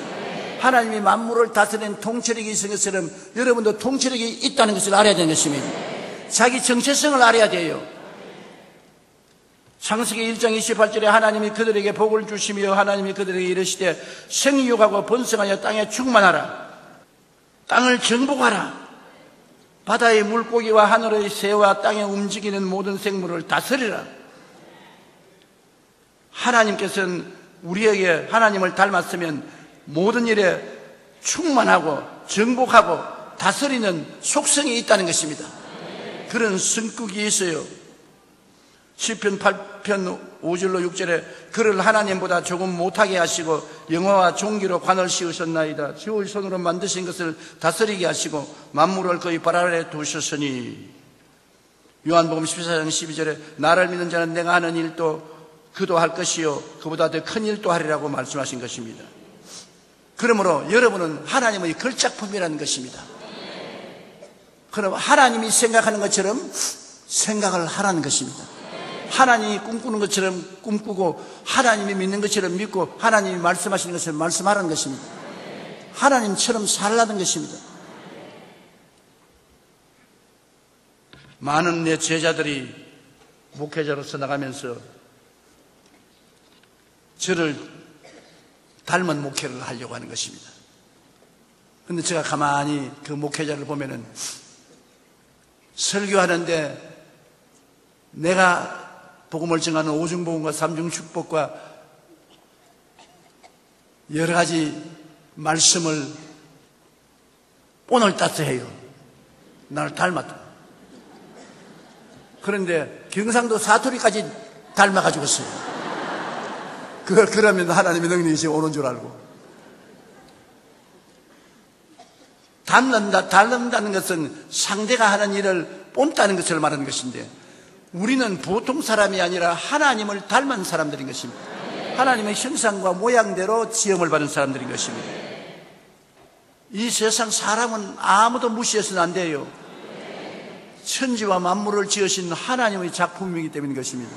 하나님이 만물을 다스리는 통치력이 있는 것처럼 여러분도 통치력이 있다는 것을 알아야 되는 것입니다. 자기 정체성을 알아야 돼요. 창세기 1장 28절에 하나님이 그들에게 복을 주시며 하나님이 그들에게 이르시되 생육하고 번성하여 땅에 충만하라. 땅을 정복하라. 바다의 물고기와 하늘의 새와 땅에 움직이는 모든 생물을 다스리라. 하나님께서는 우리에게 하나님을 닮았으면 모든 일에 충만하고 정복하고 다스리는 속성이 있다는 것입니다. 그런 성격이 있어요. 시편 8편 5절로 6절에 그를 하나님보다 조금 못하게 하시고 영화와 종기로 관을 씌우셨나이다. 지의 손으로 만드신 것을 다스리게 하시고 만물을 그의 발 아래 두셨으니. 요한복음 14장 12절에 나를 믿는 자는 내가 하는 일도 그도 할 것이요 그보다 더 큰 일도 하리라고 말씀하신 것입니다. 그러므로 여러분은 하나님의 걸작품이라는 것입니다. 그럼 하나님이 생각하는 것처럼 생각을 하라는 것입니다. 하나님이 꿈꾸는 것처럼 꿈꾸고 하나님이 믿는 것처럼 믿고 하나님이 말씀하시는 것처럼 말씀하라는 것입니다. 하나님처럼 살라는 것입니다. 많은 내 제자들이 목회자로서 나가면서 저를 닮은 목회를 하려고 하는 것입니다. 그런데 제가 가만히 그 목회자를 보면은 설교하는데 내가 복음을 증하는 오중복음과 삼중축복과 여러 가지 말씀을 오늘 따서 해요. 나를 닮았다. 그런데 경상도 사투리까지 닮아가지고 있어요. 그러면 하나님의 능력이 오는 줄 알고. 닮는다는 것은 상대가 하는 일을 본다는 것을 말하는 것인데 우리는 보통 사람이 아니라 하나님을 닮은 사람들인 것입니다. 하나님의 형상과 모양대로 지음을 받은 사람들인 것입니다. 이 세상 사람은 아무도 무시해서는 안 돼요. 천지와 만물을 지으신 하나님의 작품이기 때문인 것입니다.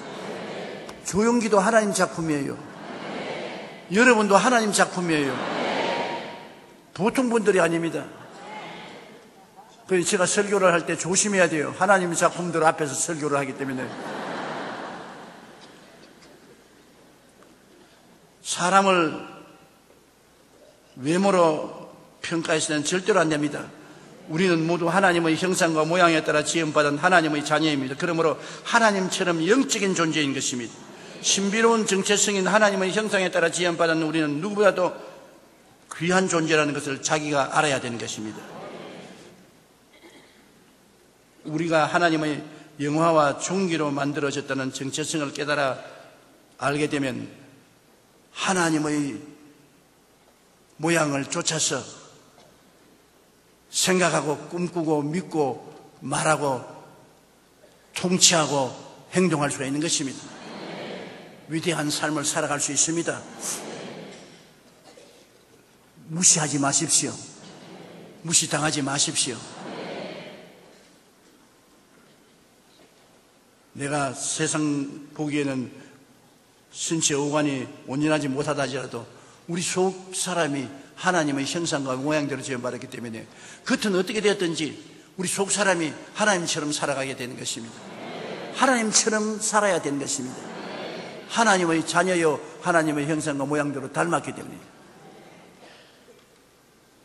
조용기도 하나님 작품이에요. 여러분도 하나님 작품이에요. 보통 분들이 아닙니다. 그래서 제가 설교를 할 때 조심해야 돼요. 하나님 작품들 앞에서 설교를 하기 때문에. 사람을 외모로 평가해서는 절대로 안 됩니다. 우리는 모두 하나님의 형상과 모양에 따라 지음받은 하나님의 자녀입니다. 그러므로 하나님처럼 영적인 존재인 것입니다. 신비로운 정체성인 하나님의 형상에 따라 지음받은 우리는 누구보다도 귀한 존재라는 것을 자기가 알아야 되는 것입니다. 우리가 하나님의 영화와 종기로 만들어졌다는 정체성을 깨달아 알게 되면 하나님의 모양을 쫓아서 생각하고 꿈꾸고 믿고 말하고 통치하고 행동할 수가 있는 것입니다. 위대한 삶을 살아갈 수 있습니다. 무시하지 마십시오. 무시당하지 마십시오. 내가 세상 보기에는 신체 오관이 온전하지 못하다 하더라도 우리 속 사람이 하나님의 형상과 모양대로 지음받았기 때문에 겉은 어떻게 되었든지 우리 속 사람이 하나님처럼 살아가게 되는 것입니다. 하나님처럼 살아야 되는 것입니다. 하나님의 자녀요 하나님의 형상과 모양대로 닮았기 때문에.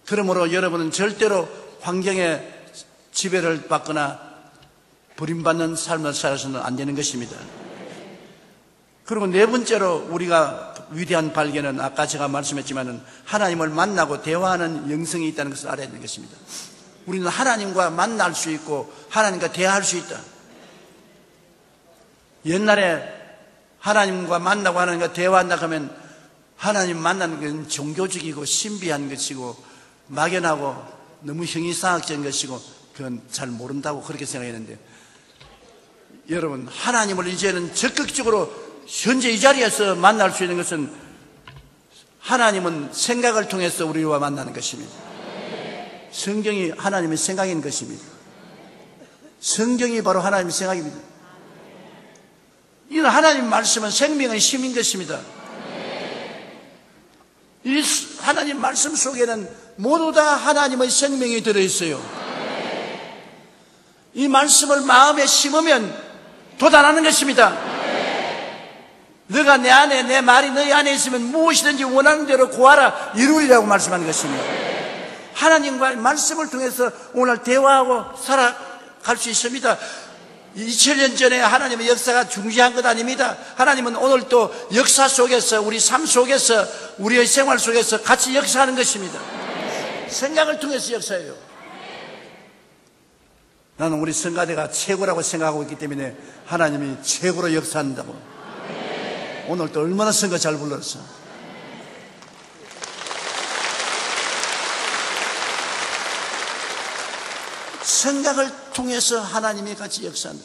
그러므로 여러분은 절대로 환경에 지배를 받거나 버림받는 삶을 살아서는 안 되는 것입니다. 그리고 네 번째로 우리가 위대한 발견은 아까 제가 말씀했지만은 하나님을 만나고 대화하는 영성이 있다는 것을 알아야 되는 것입니다. 우리는 하나님과 만날 수 있고 하나님과 대화할 수 있다. 옛날에 하나님과 만나고 하나님과 대화한다 하면 하나님 만나는 건 종교적이고 신비한 것이고 막연하고 너무 형이상학적인 것이고 그건 잘 모른다고 그렇게 생각했는데 여러분 하나님을 이제는 적극적으로 현재 이 자리에서 만날 수 있는 것은 하나님은 생각을 통해서 우리와 만나는 것입니다. 성경이 하나님의 생각인 것입니다. 성경이 바로 하나님의 생각입니다. 이 하나님 말씀은 생명의 힘인 것입니다. 이 하나님 말씀 속에는 모두 다 하나님의 생명이 들어있어요. 이 말씀을 마음에 심으면 돋아나는 것입니다. 너가 내 안에 내 말이 너희 안에 있으면 무엇이든지 원하는 대로 구하라 이루리라고 말씀하는 것입니다. 하나님과의 말씀을 통해서 오늘 대화하고 살아갈 수 있습니다. 2000년 전에 하나님의 역사가 중시한 것 아닙니다. 하나님은 오늘 또 역사 속에서 우리 삶 속에서 우리의 생활 속에서 같이 역사하는 것입니다. 생각을 통해서 역사해요. 나는 우리 성가대가 최고라고 생각하고 있기 때문에 하나님이 최고로 역사한다고. 오늘 또 얼마나 성가 잘 불렀어. 생각을 통해서 하나님이 같이 역사한다.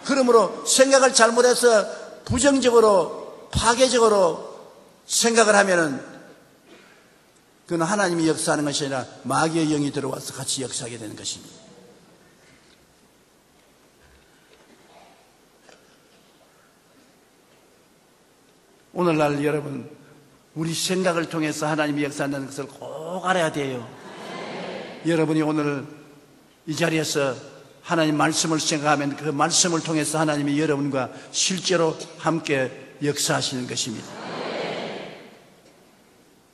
그러므로 생각을 잘못해서 부정적으로 파괴적으로 생각을 하면은 그건 하나님이 역사하는 것이 아니라 마귀의 영이 들어와서 같이 역사하게 되는 것입니다. 오늘날 여러분 우리 생각을 통해서 하나님이 역사한다는 것을 꼭 알아야 돼요. 여러분이 오늘 이 자리에서 하나님 말씀을 생각하면 그 말씀을 통해서 하나님이 여러분과 실제로 함께 역사하시는 것입니다.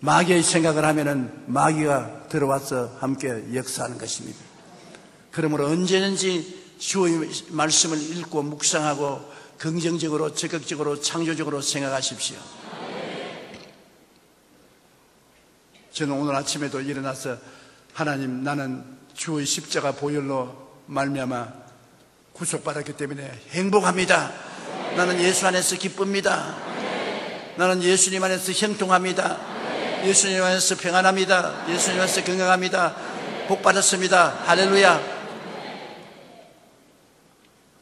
마귀의 생각을 하면은 마귀가 들어와서 함께 역사하는 것입니다. 그러므로 언제든지 주의 말씀을 읽고 묵상하고 긍정적으로 적극적으로 창조적으로 생각하십시오. 저는 오늘 아침에도 일어나서 하나님 나는 주의 십자가 보혈로 말미암아 구속받았기 때문에 행복합니다. 나는 예수 안에서 기쁩니다. 나는 예수님 안에서 형통합니다. 예수님 안에서 평안합니다. 예수님 안에서 건강합니다. 복받았습니다. 할렐루야.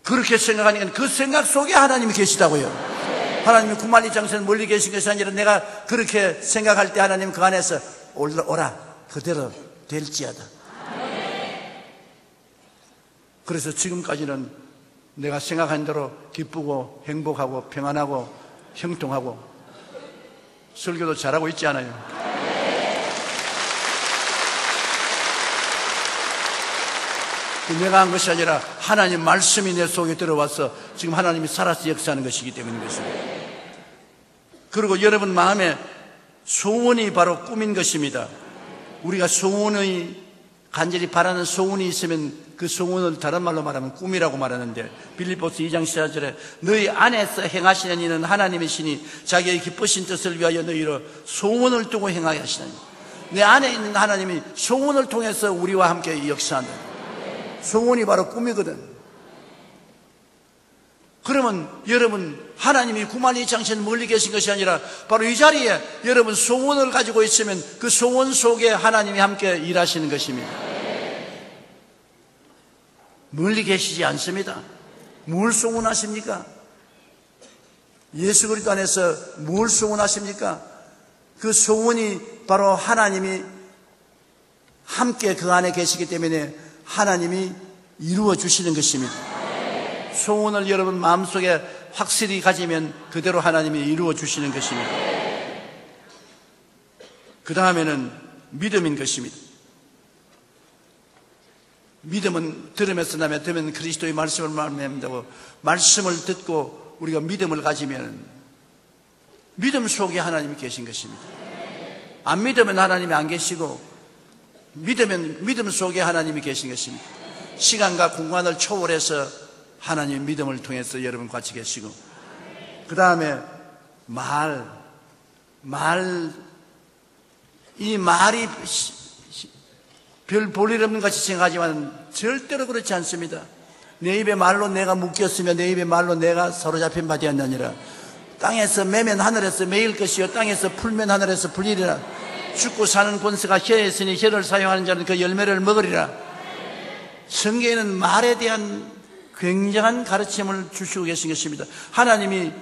그렇게 생각하니까 그 생각 속에 하나님이 계시다고요. 하나님이 구만리 장소에 멀리 계신 것이 아니라 내가 그렇게 생각할 때 하나님 그 안에서 오라 그대로 될지어다. 그래서 지금까지는 내가 생각한 대로 기쁘고 행복하고 평안하고 형통하고 설교도 잘하고 있지 않아요? 내가 한 것이 아니라 하나님 말씀이 내 속에 들어와서 지금 하나님이 살아서 역사하는 것이기 때문인 것입니다. 그리고 여러분 마음에 소원이 바로 꿈인 것입니다. 우리가 소원의 간절히 바라는 소원이 있으면 그 소원을 다른 말로 말하면 꿈이라고 말하는데, 빌립보서 2장 14절에 너희 안에서 행하시는 이는 하나님이시니 자기의 기쁘신 뜻을 위하여 너희로 소원을 두고 행하게 하시나니, 내 안에 있는 하나님이 소원을 통해서 우리와 함께 역사한다. 소원이 바로 꿈이거든. 그러면 여러분, 하나님이 구만리 장신 멀리 계신 것이 아니라 바로 이 자리에 여러분 소원을 가지고 있으면 그 소원 속에 하나님이 함께 일하시는 것입니다. 멀리 계시지 않습니다. 뭘 소원하십니까? 예수 그리스도 안에서 뭘 소원하십니까? 그 소원이 바로 하나님이 함께 그 안에 계시기 때문에 하나님이 이루어 주시는 것입니다. 소원을 여러분 마음속에 확실히 가지면 그대로 하나님이 이루어 주시는 것입니다. 그 다음에는 믿음인 것입니다. 믿음은 들음에서 나며 들으면 그리스도의 말씀을 말미암는다고, 말씀을 듣고 우리가 믿음을 가지면 믿음 속에 하나님이 계신 것입니다. 안 믿으면 하나님이 안 계시고, 믿으면 믿음 속에 하나님이 계신 것입니다. 시간과 공간을 초월해서 하나님의 믿음을 통해서 여러분 같이 계시고, 그 다음에 이 말이 별 볼일 없는 같이 생각하지만 절대로 그렇지 않습니다. 내 입의 말로 내가 묶였으며 내 입의 말로 내가 사로잡힌 바 되었느니라. 땅에서 매면 하늘에서 매일 것이요 땅에서 풀면 하늘에서 풀리리라. 죽고 사는 권세가 혀에 있으니 혀를 사용하는 자는 그 열매를 먹으리라. 성경에는 말에 대한 굉장한 가르침을 주시고 계신 것입니다. 하나님이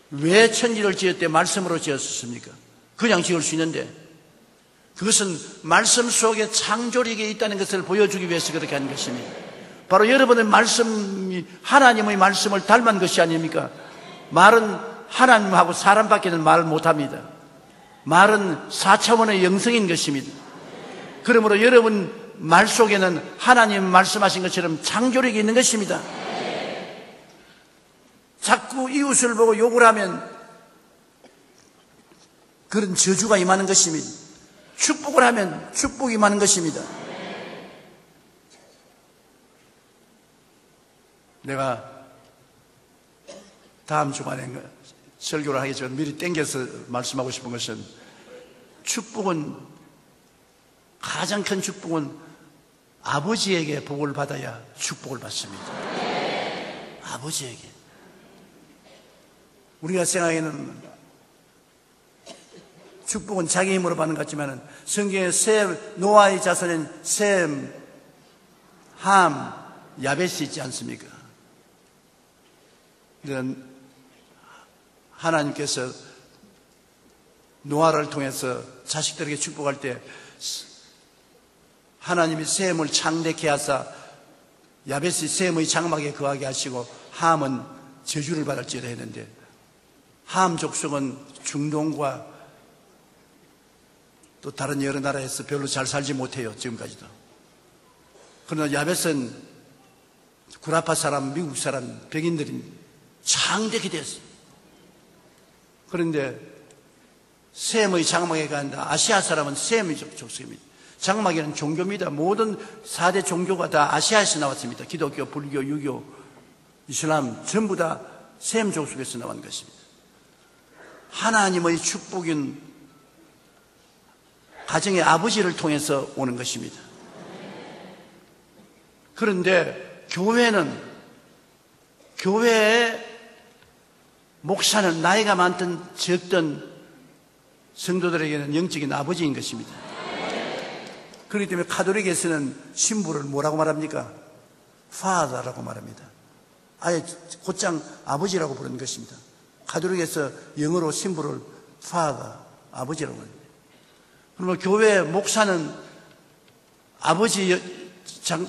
왜 천지를 지을 때 말씀으로 지었습니까? 그냥 지을 수 있는데, 그것은 말씀 속에 창조력이 있다는 것을 보여주기 위해서 그렇게 하는 것입니다. 바로 여러분의 말씀이 하나님의 말씀을 닮은 것이 아닙니까? 말은 하나님하고 사람밖에는 말 못합니다. 말은 4차원의 영성인 것입니다. 그러므로 여러분 말 속에는 하나님 말씀하신 것처럼 창조력이 있는 것입니다. 자꾸 이웃을 보고 욕을 하면 그런 저주가 임하는 것입니다. 축복을 하면 축복이 임하는 것입니다. 내가 다음 주간에 설교를 하기 전에 미리 땡겨서 말씀하고 싶은 것은, 축복은, 가장 큰 축복은 아버지에게 복을 받아야 축복을 받습니다. 아버지에게. 우리가 생각에는 축복은 자기 힘으로 받는 것 같지만, 성경에 노아의 자손인 셈, 함, 야벳이 있지 않습니까? 하나님께서 노아를 통해서 자식들에게 축복할 때 하나님이 셈을 창대케 하사 야벳이 셈의 장막에 거하게 하시고 함은 저주를 받을지라 했는데, 함 족속은 중동과 또 다른 여러 나라에서 별로 잘 살지 못해요, 지금까지도. 그러나 야벳은 구라파 사람, 미국 사람, 백인들이 창대케 됐어요. 그런데 셈의 장막에 간다. 아시아 사람은 셈의 족속입니다. 장막에는 종교입니다. 모든 4대 종교가 다 아시아에서 나왔습니다. 기독교, 불교, 유교, 이슬람 전부 다 셈 족속에서 나온 것입니다. 하나님의 축복은 가정의 아버지를 통해서 오는 것입니다. 그런데 교회의 목사는 나이가 많든 적든 성도들에게는 영적인 아버지인 것입니다. 그렇기 때문에 가톨릭에서는 신부를 뭐라고 말합니까? Father라고 말합니다. 아예 곧장 아버지라고 부르는 것입니다. 가톨릭에서 영어로 신부를 Father, 아버지라고 합니다. 그러면 교회 목사는 아버지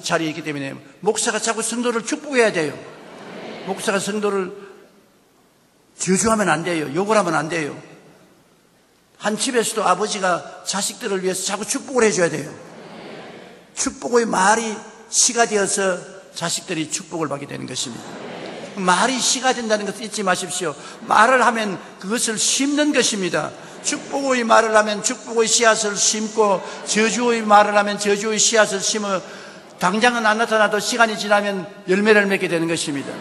자리에 있기 때문에 목사가 자꾸 성도를 축복해야 돼요. 목사가 성도를 저주하면 안 돼요. 욕을 하면 안 돼요. 한 집에서도 아버지가 자식들을 위해서 자꾸 축복을 해줘야 돼요. 축복의 말이 씨가 되어서 자식들이 축복을 받게 되는 것입니다. 말이 씨가 된다는 것을 잊지 마십시오. 말을 하면 그것을 심는 것입니다. 축복의 말을 하면 축복의 씨앗을 심고, 저주의 말을 하면 저주의 씨앗을 심어 당장은 안 나타나도 시간이 지나면 열매를 맺게 되는 것입니다.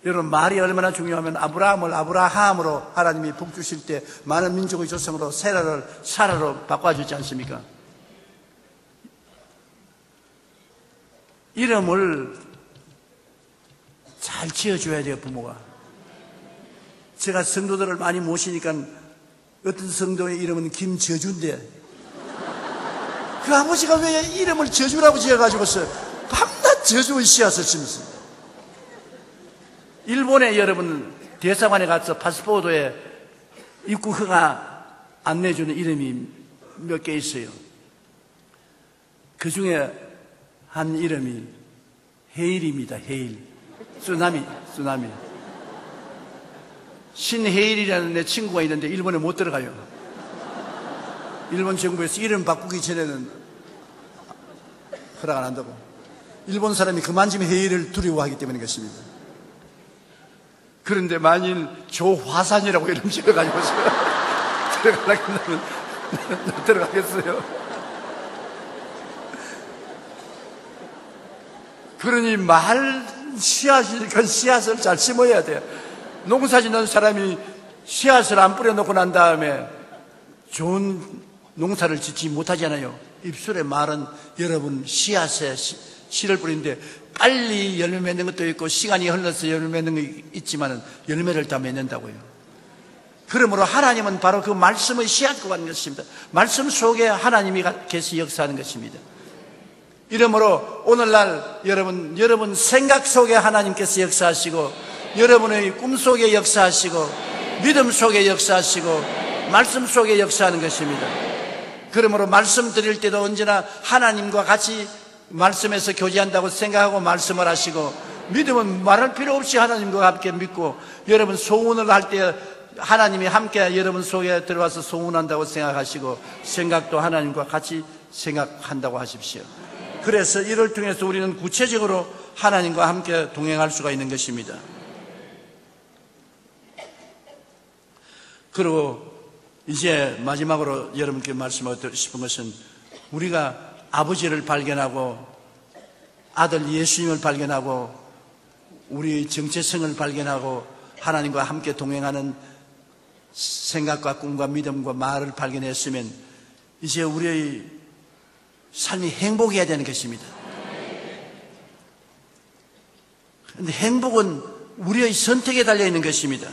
여러분, 말이 얼마나 중요하면 아브라함을 아브라함으로 하나님이 복 주실 때 많은 민족의 조상으로 세라를 사라로 바꿔주지 않습니까? 이름을 잘 지어줘야 돼요, 부모가. 제가 성도들을 많이 모시니까 어떤 성도의 이름은 김저주인데 그 아버지가 왜 이름을 저주라고 지어가지고서 밤낮 저주의 씨앗을 심었어요. 일본에 여러분 대사관에 가서 파스포르트에 입국 허가 안 내주는 이름이 몇 개 있어요. 그 중에 한 이름이 헤일입니다. 헤일. 쓰나미. 신헤일이라는 내 친구가 있는데 일본에 못 들어가요. 일본 정부에서 이름 바꾸기 전에는 허락 안 한다고. 일본 사람이 그만큼 헤일을 두려워하기 때문인 것입니다. 그런데 만일 조화산이라고 이름 지어가지고서 들어가려고 하면 들어가겠어요. 그러니 말 씨앗이니까 씨앗을 잘 심어야 돼요. 농사 짓는 사람이 씨앗을 안 뿌려놓고 난 다음에 좋은 농사를 짓지 못하잖아요. 입술의 말은 여러분 씨앗에 씨를 뿌리는데 빨리 열매 맺는 것도 있고 시간이 흘러서 열매 맺는 게 있지만 열매를 다 맺는다고요. 그러므로 하나님은 바로 그 말씀의 씨앗과 같은 것입니다. 말씀 속에 하나님이 계시 역사하는 것입니다. 이러므로 오늘날 여러분 생각 속에 하나님께서 역사하시고, 여러분의 꿈 속에 역사하시고, 믿음 속에 역사하시고, 말씀 속에 역사하는 것입니다. 그러므로 말씀 드릴 때도 언제나 하나님과 같이 말씀에서 교제한다고 생각하고 말씀을 하시고, 믿음은 말할 필요 없이 하나님과 함께 믿고, 여러분 소원을 할 때 하나님이 함께 여러분 속에 들어와서 소원한다고 생각하시고, 생각도 하나님과 같이 생각한다고 하십시오. 그래서 이를 통해서 우리는 구체적으로 하나님과 함께 동행할 수가 있는 것입니다. 그리고 이제 마지막으로 여러분께 말씀하고 싶은 것은, 우리가 아버지를 발견하고 아들 예수님을 발견하고 우리의 정체성을 발견하고 하나님과 함께 동행하는 생각과 꿈과 믿음과 말을 발견했으면 이제 우리의 삶이 행복해야 되는 것입니다. 그런데 행복은 우리의 선택에 달려있는 것입니다.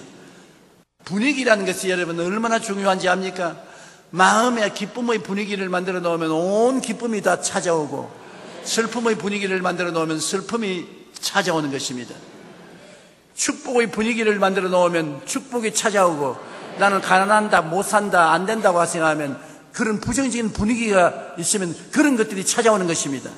분위기라는 것이 여러분 얼마나 중요한지 압니까? 마음의 기쁨의 분위기를 만들어 놓으면 온 기쁨이 다 찾아오고, 슬픔의 분위기를 만들어 놓으면 슬픔이 찾아오는 것입니다. 축복의 분위기를 만들어 놓으면 축복이 찾아오고, 나는 가난한다, 못 산다, 안 된다고 생각하면 그런 부정적인 분위기가 있으면 그런 것들이 찾아오는 것입니다.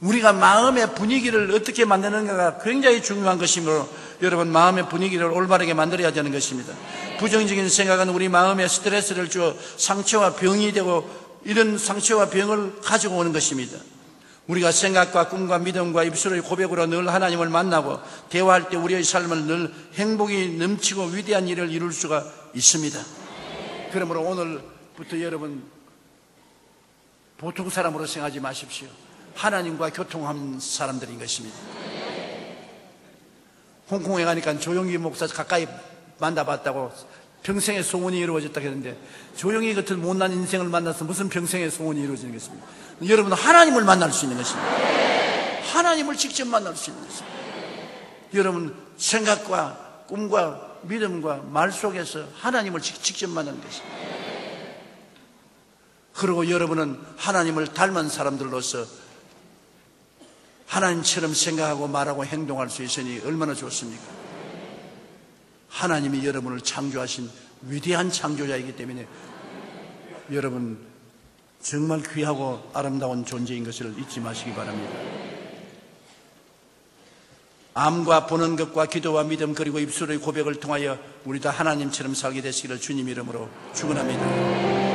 우리가 마음의 분위기를 어떻게 만드는가가 굉장히 중요한 것이므로 여러분 마음의 분위기를 올바르게 만들어야 되는 것입니다. 부정적인 생각은 우리 마음에 스트레스를 주어 상처와 병이 되고, 이런 상처와 병을 가지고 오는 것입니다. 우리가 생각과 꿈과 믿음과 입술의 고백으로 늘 하나님을 만나고 대화할 때 우리의 삶을 늘 행복이 넘치고 위대한 일을 이룰 수가 있습니다. 그러므로 오늘부터 여러분 보통 사람으로 생각하지 마십시오. 하나님과 교통하는 사람들인 것입니다. 홍콩에 가니까 조용기 목사 가까이 만나봤다고 평생의 소원이 이루어졌다고 했는데, 조용히 같은 못난 인생을 만나서 무슨 평생의 소원이 이루어지는 것입니다. 여러분은 하나님을 만날 수 있는 것입니다. 하나님을 직접 만날 수 있는 것입니다. 여러분 생각과 꿈과 믿음과 말 속에서 하나님을 직접 만나는 것입니다. 그리고 여러분은 하나님을 닮은 사람들로서 하나님처럼 생각하고 말하고 행동할 수 있으니 얼마나 좋습니까? 하나님이 여러분을 창조하신 위대한 창조자이기 때문에 여러분 정말 귀하고 아름다운 존재인 것을 잊지 마시기 바랍니다. 암과 보는 것과 기도와 믿음 그리고 입술의 고백을 통하여 우리 다 하나님처럼 살게 되시기를 주님 이름으로 축원합니다.